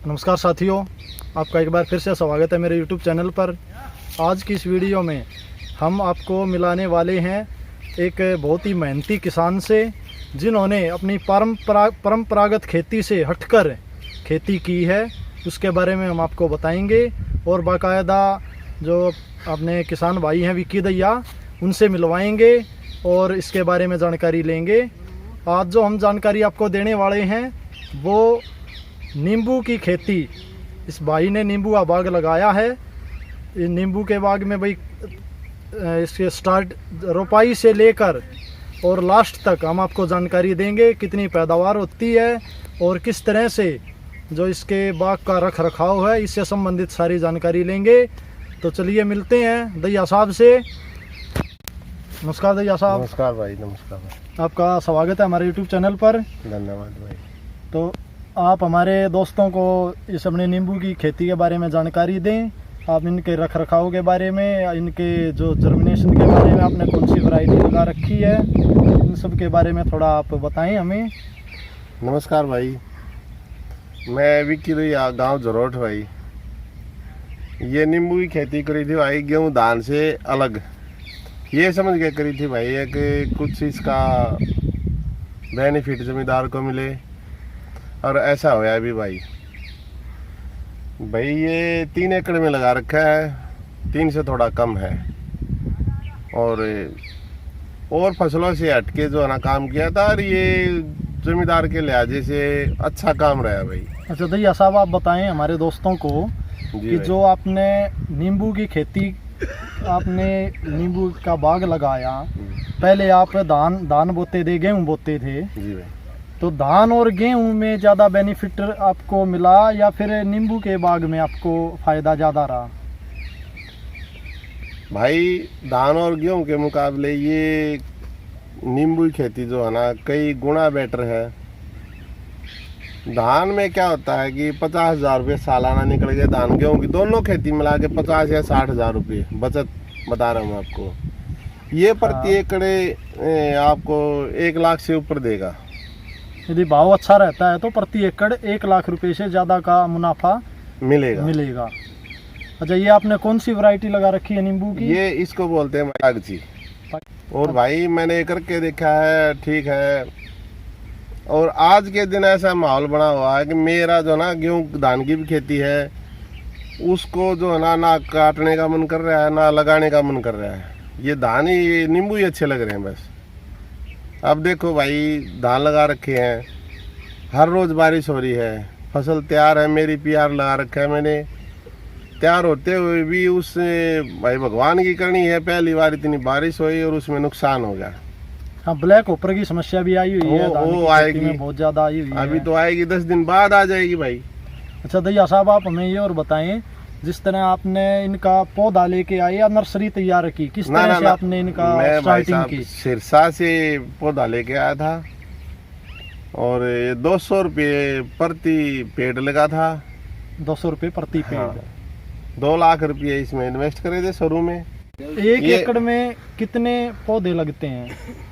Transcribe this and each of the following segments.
नमस्कार साथियों, आपका एक बार फिर से स्वागत है मेरे YouTube चैनल पर। आज की इस वीडियो में हम आपको मिलाने वाले हैं एक बहुत ही मेहनती किसान से, जिन्होंने अपनी परंपरागत खेती से हटकर खेती की है। उसके बारे में हम आपको बताएंगे और बाकायदा जो अपने किसान भाई हैं विक्की दैया, उनसे मिलवाएंगे और इसके बारे में जानकारी लेंगे। आज जो हम जानकारी आपको देने वाले हैं वो नींबू की खेती। इस भाई ने नींबू का बाग लगाया है। नींबू के बाग में भाई इसके स्टार्ट रोपाई से लेकर और लास्ट तक हम आपको जानकारी देंगे, कितनी पैदावार होती है और किस तरह से जो इसके बाग का रख रखाव है, इससे संबंधित सारी जानकारी लेंगे। तो चलिए मिलते हैं दैया साहब से। नमस्कार दैया साहब। नमस्कार भाई। नमस्कार भाई। आपका स्वागत है हमारे यूट्यूब चैनल पर। धन्यवाद भाई। तो आप हमारे दोस्तों को इस अपने नींबू की खेती के बारे में जानकारी दें। आप इनके रख रखाव के बारे में, इनके जो जर्मिनेशन के बारे में, आपने कौन सी वैरायटी लगा रखी है, इन सब के बारे में थोड़ा आप बताएं हमें। नमस्कार भाई, मैं विक्की दैया, गांव जरोट भाई। ये नींबू की खेती करी थी भाई गेहूँ धान से अलग, ये समझ के करी थी भाई कि कुछ इसका बेनिफिट जमींदार को मिले, और ऐसा होया भी भाई। ये 3 एकड़ में लगा रखा है, 3 से थोड़ा कम है, और फसलों से हटके जो है ना काम किया था, और ये जमींदार के लिहाजे से अच्छा काम रहा भाई। अच्छा दैया साहब, आप बताएं हमारे दोस्तों को कि जो आपने नींबू की खेती, आपने नींबू का बाग लगाया, पहले आप धान बोते थे, गेहूँ बोते थे जी भाई। तो धान और गेहूं में ज़्यादा बेनिफिट आपको मिला या फिर नींबू के बाग में आपको फ़ायदा ज़्यादा रहा? भाई धान और गेहूं के मुकाबले ये नींबू की खेती जो है ना कई गुना बेटर है। धान में क्या होता है कि 50,000 रुपये सालाना निकल गए, धान गेहूं की दोनों खेती मिला के 50 या 60,000 रुपये बचत बता रहा हूँ आपको। ये प्रति एकड़ आपको 1 लाख से ऊपर देगा। यदि भाव अच्छा रहता है तो प्रति एकड़ 1 लाख रुपए से ज़्यादा का मुनाफा मिलेगा। अच्छा, ये आपने कौन सी वैरायटी लगा रखी है नींबू की? ये इसको बोलते हैं मयागची। और भाई मैंने करके देखा है, ठीक है। और आज के दिन ऐसा माहौल बना हुआ है कि मेरा जो ना गेहूँ धान की भी खेती है, उसको जो है ना काटने का मन कर रहा है, ना लगाने का मन कर रहा है। ये धान ही, नींबू ही अच्छे लग रहे हैं बस। अब देखो भाई, धान लगा रखे हैं, हर रोज़ बारिश हो रही है, फसल तैयार है, मेरी PR लगा रखा है मैंने। तैयार होते हुए भी उससे भाई भगवान की करनी है, पहली बार इतनी बारिश हुई और उसमें नुकसान हो गया। हाँ, ब्लैक होपर की समस्या भी आई हुई है, वो आएगी, बहुत ज़्यादा आई हुई है। अभी तो आएगी, 10 दिन बाद आ जाएगी भाई। अच्छा दैया साहब, आप हमें ये और बताएं, जिस तरह आपने इनका पौधा लेके आए या नर्सरी तैयार की, किस तरह से आपने इनका स्टार्टिंग की? सिरसा से पौधा लेके आया था और 200 रुपये प्रति पेड़ लगा था। 200 रुपये प्रति पेड़। हाँ, 2 लाख रुपये इसमें इन्वेस्ट करे थे शुरू में। 1 एकड़ में कितने पौधे लगते हैं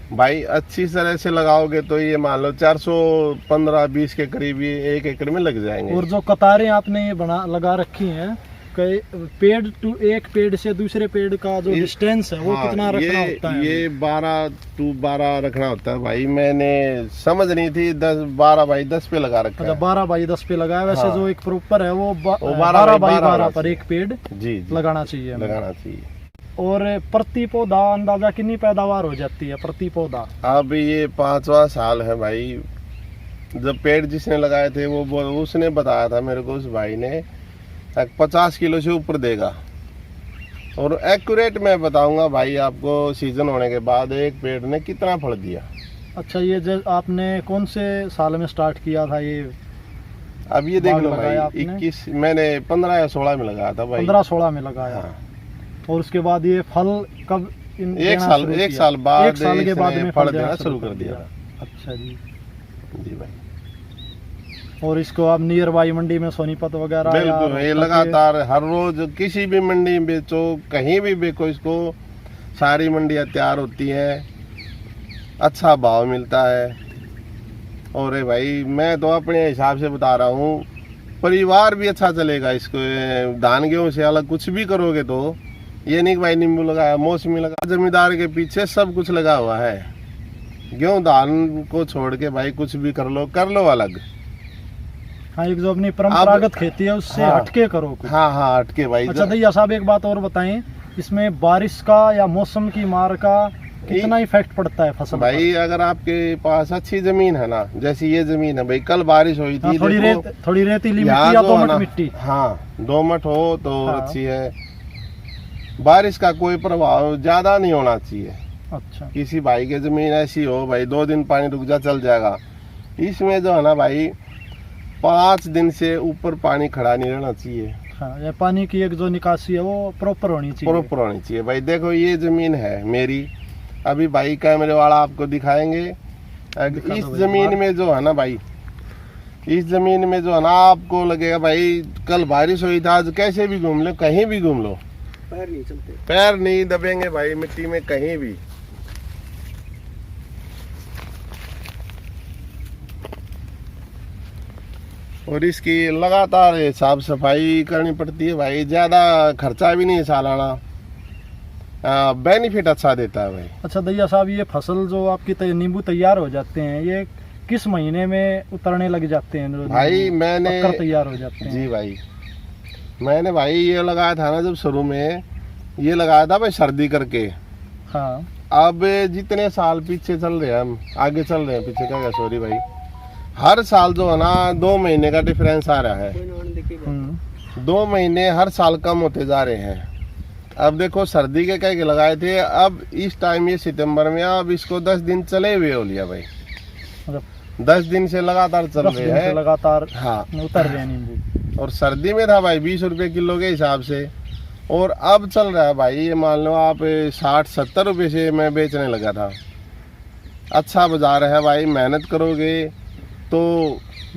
भाई? अच्छी तरह से लगाओगे तो ये मान लो 415-20 के करीब ये 1 एकड़ में लग जाएंगे। और जो कतारें आपने ये लगा रखी हैं, पेड़ टू एक पेड़ से दूसरे पेड़ का जो डिस्टेंस है वो कितना रखना होता है? ये 12 to 12 रखना होता है भाई। मैंने समझ नहीं थी, 12 बाई 10 पे लगा रखा है। अच्छा, 12 बाई 10 पे लगा है। वैसे हाँ। जो एक प्रॉपर है वो 12 बाई 12 पर एक पेड़ जी लगाना चाहिए। और प्रति पौधा अंदाजा कितनी पैदावार हो जाती है प्रति पौधा? अब ये 5वां साल है भाई। जब पेड़ जिसने लगाए थे उसने बताया था मेरे को, उस भाई ने 50 किलो से ऊपर देगा। और एक्यूरेट मैं बताऊंगा भाई आपको, सीजन होने के बाद एक पेड़ ने कितना फल दिया। अच्छा, ये जो आपने कौन से साल में स्टार्ट किया था ये? अब ये देख लो भाई, 21 मैंने 15 या 16 में लगाया था भाई। 15-16 में लगाया। हाँ। और उसके बाद ये फल कब? 1 साल बाद, 1 साल के बाद में फल देना शुरू कर दिया। अच्छा जी भाई। और इसको आप नियर बाई मंडी में सोनीपत वगैरह? बिल्कुल, ये लगातार हर रोज किसी भी मंडी में बेचो, कहीं भी बेचो इसको, सारी मंडियां तैयार होती हैं, अच्छा भाव मिलता है। और भाई मैं तो अपने हिसाब से बता रहा हूँ, परिवार भी अच्छा चलेगा। इसको धान गेहूं से अलग कुछ भी करोगे तो ये नहीं कि भाई नींबू लगाया, मौसमी लगा, जमींदार के पीछे सब कुछ लगा हुआ है। गेहूं धान को छोड़ के भाई कुछ भी कर लो अलग। हाँ, एक जो अपनी परंपरागत खेती है उससे हाँ, हटके करो कुछ। हाँ हटके भाई। अच्छा दैया साहब, एक बात और बताएं, इसमें बारिश का या मौसम की मार का कितना इफेक्ट पड़ता है फसल भाई पर? अगर आपके पास अच्छी जमीन है ना, जैसे ये जमीन है भाई, कल बारिश हुई थी, थोड़ी रेतीली मिट्टी या दोमट मिट्टी, हाँ दोमट हो तो हाँ। अच्छी है। बारिश का कोई प्रभाव ज्यादा नहीं होना चाहिए। अच्छा, किसी भाई की जमीन ऐसी हो भाई 2 दिन पानी रुक जा चल जाएगा, इसमें जो है ना भाई 5 दिन से ऊपर पानी खड़ा नहीं रहना चाहिए। हाँ, ये पानी की एक जो निकासी है वो प्रॉपर होनी चाहिए। प्रॉपर होनी चाहिए भाई। देखो ये जमीन है मेरी, अभी भाई कैमरे वाला आपको दिखाएंगे। इस जमीन में जो है ना भाई, इस जमीन में जो है ना आपको लगेगा भाई कल बारिश हुई था, आज कैसे भी घूम लो, कहीं भी घूम लो, पैर नहीं चलते, पैर नहीं दबेंगे भाई मिट्टी में कहीं भी। और इसकी लगातार साफ सफाई करनी पड़ती है भाई, ज्यादा खर्चा भी नहीं है सालाना, बेनिफिट अच्छा देता है भाई। अच्छा दैया साहब, ये फसल जो आपकी नींबू तैयार हो जाते हैं, ये किस महीने में उतरने लग जाते हैं भाई? मैंने तैयार हो जाते हैं जी भाई, मैंने भाई ये लगाया था ना, जब शुरू में ये लगाया था भाई सर्दी करके। हाँ, अब जितने साल पीछे चल रहे हैं हम, आगे चल रहे हैं, पीछे क्या सॉरी भाई, हर साल जो है ना 2 महीने का डिफरेंस आ रहा है। 2 महीने हर साल कम होते जा रहे हैं। अब देखो सर्दी के कह के लगाए थे, अब इस टाइम ये सितंबर में, अब इसको 10 दिन चले हुए हो लिया भाई, 10 दिन से लगातार चल रहे हैं, लगातार हाँ उतर रहे हैं नींबू। और सर्दी में था भाई 20 रुपए किलो के हिसाब से, और अब चल रहा है भाई ये मान लो आप 60-70 रुपए से मैं बेचने लगा था। अच्छा बाजार है भाई, मेहनत करोगे तो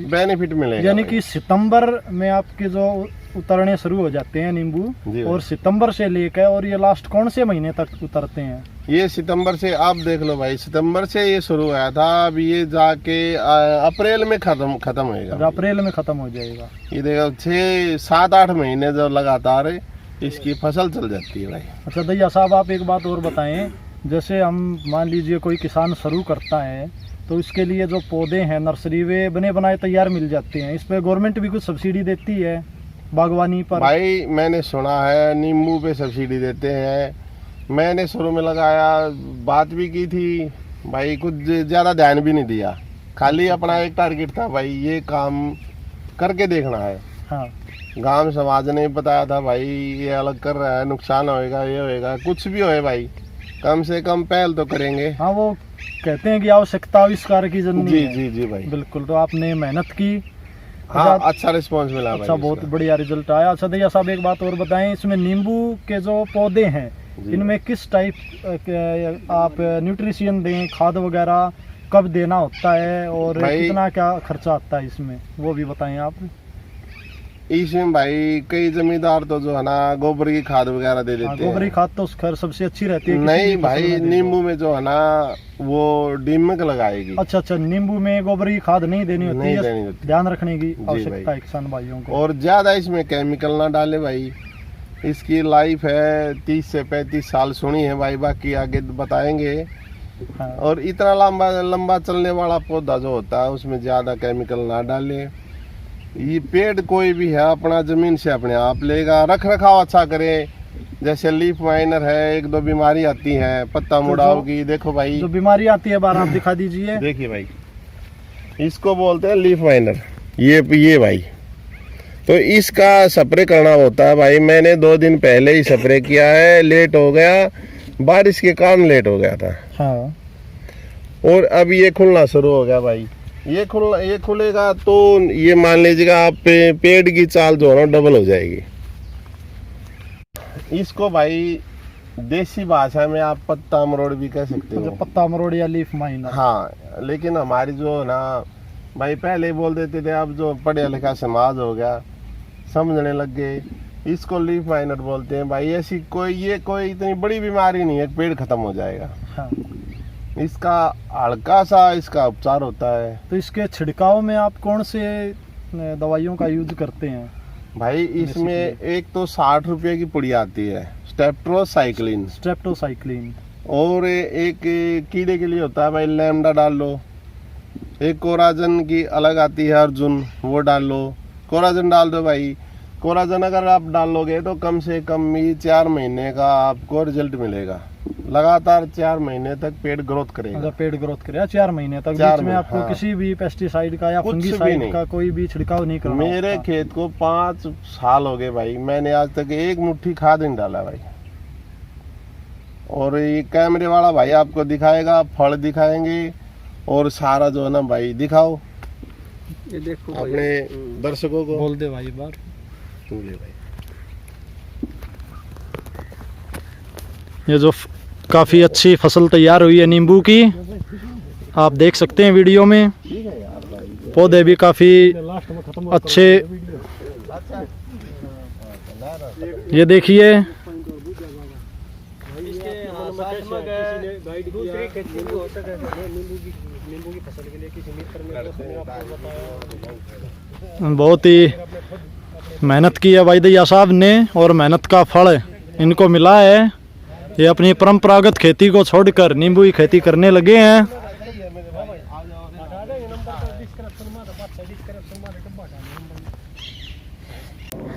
बेनिफिट मिलेगा। यानी कि सितंबर में आपके जो उतरने शुरू हो जाते हैं नींबू, और सितंबर से लेकर और ये लास्ट कौन से महीने तक उतरते हैं? ये सितंबर से, आप देख लो भाई, सितंबर से ये शुरू हुआ था, अब ये जाके अप्रैल में खत्म होएगा। अप्रैल में खत्म हो जाएगा। ये देखो 6-7-8 महीने जो लगातार इसकी फसल चल जाती है भाई। अच्छा दैया साहब, आप एक बात और बताएं, जैसे हम मान लीजिए कोई किसान शुरू करता है तो इसके लिए जो पौधे हैं नर्सरी वे बने बनाए तैयार मिल जाते हैं, इस पे गवर्नमेंट भी कुछ सब्सिडी देती है बागवानी पर? भाई मैंने सुना है नींबू पे सब्सिडी देते हैं, मैंने शुरू में लगाया, बात भी की थी भाई, कुछ ज्यादा ध्यान भी नहीं दिया, खाली अपना एक टारगेट था भाई, ये काम करके देखना है। हाँ, गांव समाज ने बताया था भाई ये अलग कर रहा है, नुकसान होएगा, ये होएगा, कुछ भी होए भाई कम से कम पहल तो करेंगे। हाँ, वो कहते हैं कि आवश्यकता आविष्कार की जननी जी है। जी जी भाई, बिल्कुल। तो आपने मेहनत की, हाँ अच्छा रिस्पॉन्स मिला अच्छा, भाई, बहुत बढ़िया रिजल्ट आया। अच्छा दैया साहब, एक बात और बताएं, इसमें नींबू के जो पौधे हैं इनमें किस टाइप आप न्यूट्रिशन दें, खाद वगैरह कब देना होता है, और कितना क्या खर्चा आता है इसमें, वो भी बताएं आप। इसमें भाई कई जमींदार तो जो है ना गोबर की खाद वगैरह दे देते हैं। गोबर की खाद तो खैर सबसे अच्छी रहती है। नहीं भाई, नींबू में जो है ना वो दीमक लगाएगी। अच्छा, नींबू में गोबर की खाद नहीं देनी होती नहीं है, देनी होती। ध्यान रखने की आवश्यकता है किसान भाइयों को। और ज्यादा इसमें केमिकल ना डाले भाई, इसकी लाइफ है 30 से 35 साल सुनी है भाई, बाकी आगे बताएंगे। हाँ। और इतना लंबा चलने वाला पौधा जो होता है उसमें ज्यादा केमिकल ना डाले। ये पेड़ कोई भी है अपना जमीन से अपने आप लेगा, रख रखाव अच्छा करे। जैसे लीफ माइनर है, 1-2 बीमारी आती है, पत्ता मुड़ाव की, देखो भाई जो बीमारी आती है बार आप दिखा दीजिए। देखिए भाई, इसको बोलते हैं लीफ माइनर, ये भाई, तो इसका स्प्रे करना होता है भाई। मैंने 2 दिन पहले ही स्प्रे किया है, लेट हो गया, बारिश के कारण लेट हो गया था। हाँ। और अब ये खुलना शुरू हो गया भाई, ये खुलेगा तो ये मान लीजिएगा आप पेड़ की चाल जो है ना डबल हो जाएगी। इसको भाई देसी भाषा में आप पत्ता मरोड़ भी कह सकते हो। पत्ता मरोड़ या लीफ माइनर। हाँ, लेकिन हमारी जो ना भाई पहले बोल देते थे, अब जो पढ़ा लिखा समाज हो गया समझने लग गए, इसको लीफ माइनर बोलते हैं भाई। ऐसी कोई इतनी बड़ी बीमारी नहीं है, पेड़ खत्म हो जाएगा। हाँ। इसका हल्का सा इसका उपचार होता है। तो इसके छिड़काव में आप कौन से दवाइयों का यूज करते हैं? भाई इसमें एक तो 60 रुपये की पुड़ी आती है, स्टेप्टोसाइक्लिन। स्ट्रेप्टोसाइक्लिन। और एक कीड़े के लिए होता है भाई लैम्डा डाल लो। एक कोराजन की अलग आती है अर्जुन, वो डाल लो। कोराजन डाल दो भाई। कोराजन अगर आप डालोगे तो कम से कम भी 4 महीने का आपको रिजल्ट मिलेगा। लगातार 4 महीने तक पेड़ ग्रोथ करेगा। मतलब पेड़ ग्रोथ करेगा 4 महीने तक। 4 बीच में आपको हाँ। किसी भी पेस्टिसाइड का या कुछ भी फंगीसाइड नहीं। का कोई भी छिड़काव नहीं करना मेरे होता। खेत को 5 साल हो गए भाई, मैंने आज तक एक मुट्ठी खाद नहीं डाला भाई। और ये कैमरे वाला भाई आपको दिखाएगा, फल दिखाएंगे और सारा जो है ना भाई दिखाओ ये देखो अपने दर्शकों को। बोल दे भाई बार। बोलिए भाई। ये जो काफ़ी अच्छी फसल तैयार हुई है नींबू की, आप देख सकते हैं वीडियो में। पौधे भी काफ़ी अच्छे, ये देखिए। दूसरी खेती भी हो सके नींबू की फसल के लिए किसी मित्र ने आपको बताया। बहुत ही मेहनत की है भाई दैया साहब ने और मेहनत का फल इनको मिला है। ये अपनी परंपरागत खेती को छोड़कर नींबू की खेती करने लगे हैं।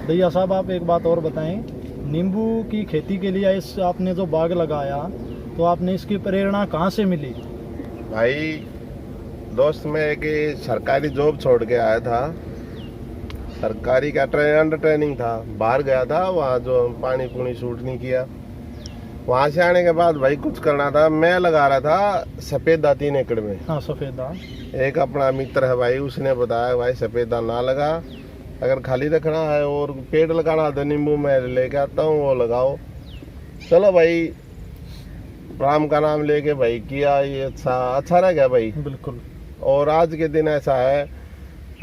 दैया साहब आप एक बात और बताएं, नींबू की खेती के लिए इस आपने जो बाग लगाया तो आपने इसकी प्रेरणा कहाँ से मिली? भाई दोस्त मैं एक सरकारी जॉब छोड़ के आया था, सरकारी का अंडर ट्रेनिंग था, बाहर गया था, वहाँ जो पानी पुनी शूट नहीं किया। वहाँ से आने के बाद भाई कुछ करना था, मैं लगा रहा था सफेदा 3 एकड़ में। हाँ सफ़ेदा। एक अपना मित्र है भाई, उसने बताया भाई सफेदा ना लगा, अगर खाली रखना है और पेड़ लगाना है तो नींबू मैं लेके आता हूँ, वो लगाओ। चलो भाई राम का नाम लेके भाई किया, ये अच्छा रह गया भाई। बिल्कुल। और आज के दिन ऐसा है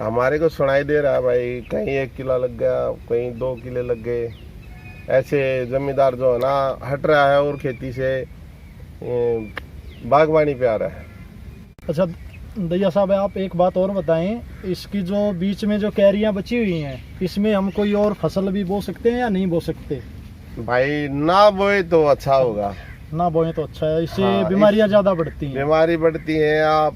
हमारे को सुनाई दे रहा है भाई, कहीं 1 किलो लग गया, कहीं 2 किलो लग गए। ऐसे जमींदार जो है ना हट रहा है और खेती से बागवानी पे आ रहा है। अच्छा दैया साहब आप एक बात और बताएं, इसकी जो बीच में जो कैरियां बची हुई हैं इसमें हम कोई और फसल भी बो सकते हैं या नहीं बो सकते? भाई ना बोए तो अच्छा होगा, ना बोए तो अच्छा है, इससे हाँ, बीमारियां ज़्यादा बढ़ती हैं। बीमारी बढ़ती है। आप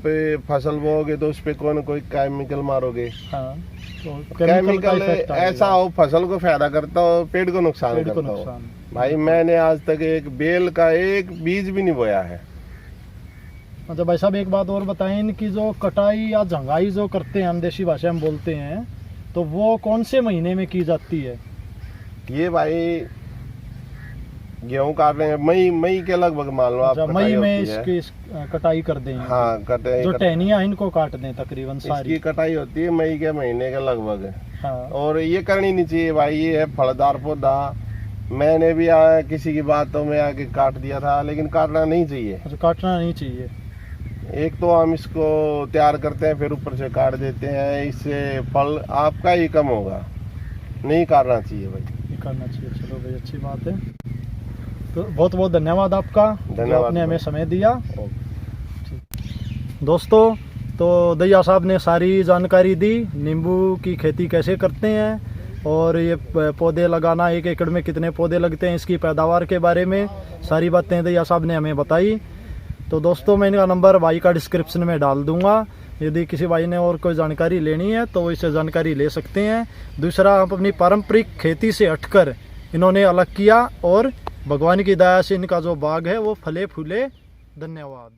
फसल बोओगे तो उस पे कोई न कोई केमिकल मारोगे। हाँ, तो केमिकल का इफेक्ट ऐसा हो फसल को फायदा करता हो, पेड़ को नुकसान पेड़ को करता हो। नुकसान। भाई मैंने आज तक एक बेल का एक बीज भी नहीं बोया है। अच्छा भाई साहब एक बात और बताएं, इनकी जो कटाई या झंगाई जो करते हैं हम देसी भाषा में बोलते हैं, तो वो कौन से महीने में की जाती है? ये भाई गेहूं काट रहे हैं मई के लगभग मान लो आप। अच्छा, मई में इसकी इसकी कटाई कर दें? हाँ कटाई, जो टहनियाँ इनको काट दें तकरीबन सारी। इसकी कटाई होती है मई के महीने के लगभग। हाँ। और ये करनी नहीं चाहिए भाई, ये है फलदार पौधा। मैंने भी किसी की बातों में आके काट दिया था, लेकिन काटना नहीं चाहिए। अच्छा काटना नहीं चाहिए। एक तो हम इसको तैयार करते हैं फिर ऊपर से काट देते हैं, इससे फल आपका ही कम होगा। नहीं काटना चाहिए भाई, नहीं करना चाहिए। चलो भाई अच्छी बात है, तो बहुत बहुत धन्यवाद आपका, धन्यवाद आपने हमें भाई। समय दिया। दोस्तों तो दैया साहब ने सारी जानकारी दी, नींबू की खेती कैसे करते हैं और ये पौधे लगाना, 1 एकड़ में कितने पौधे लगते हैं, इसकी पैदावार के बारे में सारी बातें दैया साहब ने हमें बताई। तो दोस्तों मैं इनका नंबर भाई का डिस्क्रिप्शन में डाल दूंगा, यदि किसी भाई ने और कोई जानकारी लेनी है तो इससे जानकारी ले सकते हैं। दूसरा, आप अपनी पारंपरिक खेती से हटकर इन्होंने अलग किया और भगवान की दया से इनका जो बाग है वो फले फूले। धन्यवाद।